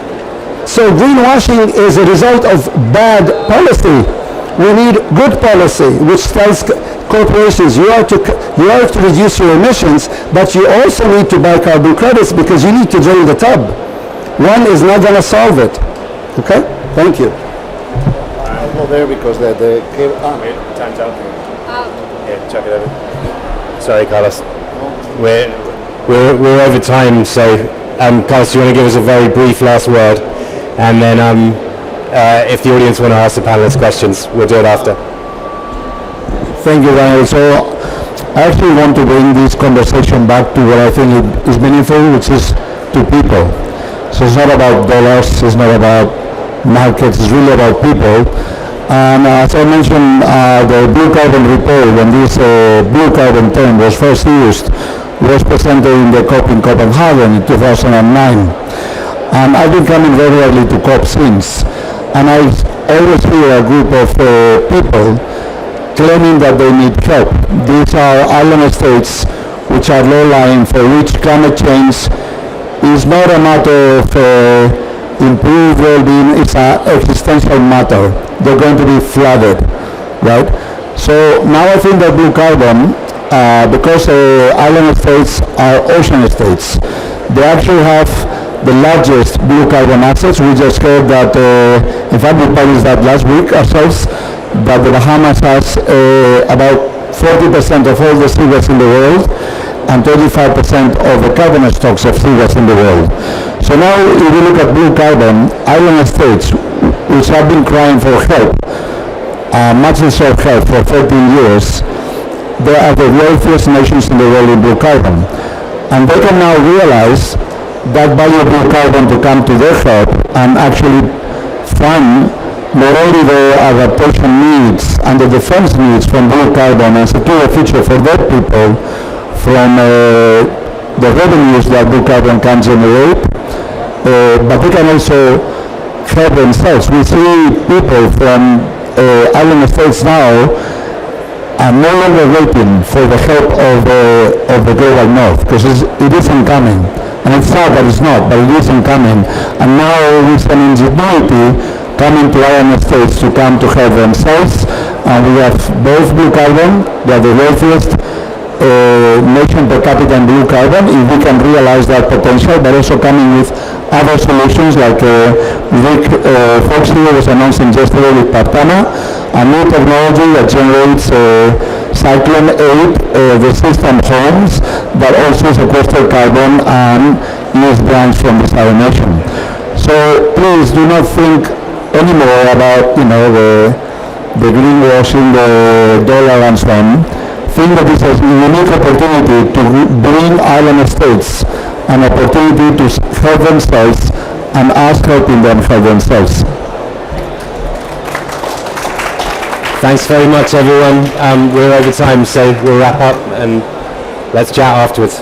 So greenwashing is a result of bad policy. We need good policy, which tells corporations you are to reduce your emissions, but you also need to buy carbon credits because you need to drain the tub. One is not going to solve it. Okay? Thank you. I'll go there because the Time's out. Yeah, chuck it over. Sorry, Carlos. We're over time, so Carlos, do you want to give us a very brief last word? And then if the audience want to ask the panelists questions, we'll do it after. Thank you, Daniel. So I actually want to bring this conversation back to what I think is meaningful, which is to people. So it's not about dollars, it's not about markets, it's really about people. And as I mentioned, the blue carbon report, when this blue carbon term was first used, was presented in the COP in Copenhagen in 2009. And I've been coming regularly to COP since, and I always hear a group of people claiming that they need help. These are island states which are low-lying, for which climate change is not a matter of improved well-being, it's an existential matter. They're going to be flooded, right? So now I think that blue carbon, because island states are ocean states, they actually have the largest blue carbon assets. We just heard that, in fact we published that last week ourselves, that the Bahamas has about 40% of all the seagrass in the world and 25% of the carbon stocks of seagrass in the world. So now if you look at blue carbon, island states which have been crying for help, much deserved help for 13 years, they are the wealthiest nations in the world in blue carbon. And they can now realize that value of blue carbon to come to their help and actually fund not only the adaptation needs and the defense needs from blue carbon and secure a future for their people from the revenues that blue carbon can generate, but they can also help themselves. We see people from island states now are no longer waiting for the help of the global north, because it isn't coming. And it's not that it's not, but it isn't coming. And now with an ingenuity coming to island states to come to help themselves, and we have both blue carbon, they are the wealthiest nation per capita in blue carbon, if we can realize that potential, but also coming with other solutions like Rick Fox here was announcing yesterday with Partana, a new technology that generates cyclone aid resistant homes that also sequester carbon and use grants from this other nation. So please do not think anymore about the greenwashing, the dollar and so on. Think that this is a unique opportunity to bring island states an opportunity to help themselves and us helping them help themselves. Thanks very much, everyone. We're over time, so we'll wrap up and let's chat afterwards.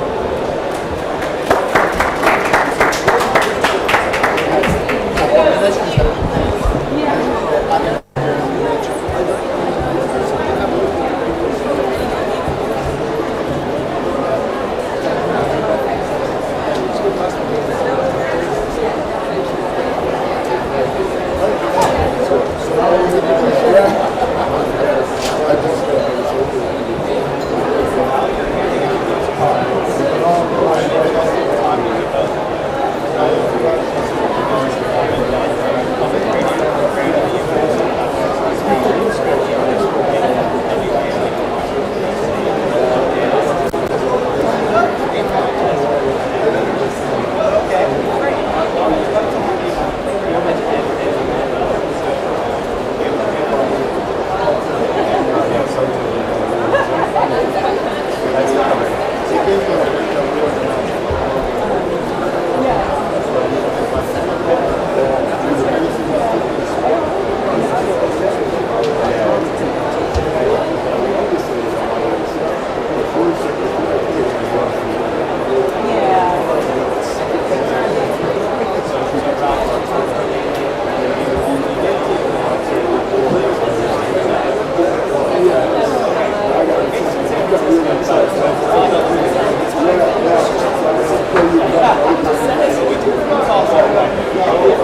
Yeah.